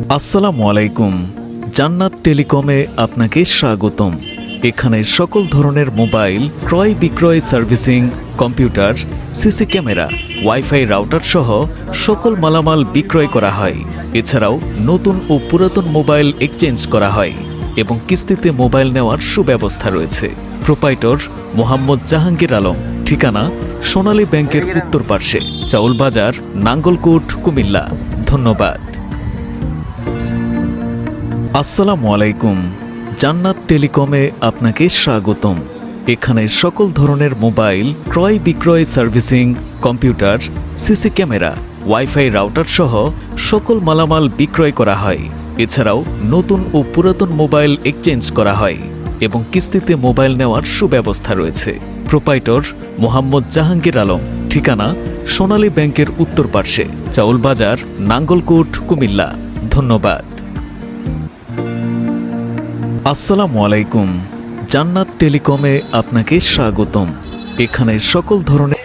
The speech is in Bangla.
আসসালামু আলাইকুম। জান্নাত টেলিকমে আপনাকে স্বাগতম। এখানে সকল ধরনের মোবাইল ক্রয় বিক্রয়, servicing, computer, CC camera, wifi router সহ সকল মালামাল বিক্রয় করা হয়। এছাড়াও নতুন ও পুরাতন মোবাইল এক্সচেঞ্জ করা হয় এবং কিস্তিতে মোবাইল নেওয়ার সুব্যবস্থা রয়েছে। প্রোপাইটর মোহাম্মদ জাহাঙ্গীর আলম, ঠিকানা সোনালী ব্যাংকের উত্তর পার্শ্বে, চাউল বাজার, নাঙ্গলকোট, কুমিল্লা। ধন্যবাদ। আসসালামু আলাইকুম। জান্নাত টেলিকমে আপনাকে স্বাগতম। এখানে সকল ধরনের মোবাইল ক্রয় বিক্রয়, servicing, computer, CC camera, wifi router সহ সকল মালামাল বিক্রয় করা হয়। এছাড়াও নতুন ও পুরাতন মোবাইল এক্সচেঞ্জ করা হয় এবং কিস্তিতে মোবাইল নেওয়ার সুব্যবস্থা রয়েছে। প্রোপাইটর মোহাম্মদ জাহাঙ্গীর আলম, ঠিকানা সোনালী ব্যাংকের উত্তর পার্শ্বে, চাউল বাজার, নাঙ্গলকোট, কুমিল্লা। ধন্যবাদ। আসসালামু আলাইকুম। জান্নাত টেলিকমে আপনাকে স্বাগতম। এখানে সকল ধরনের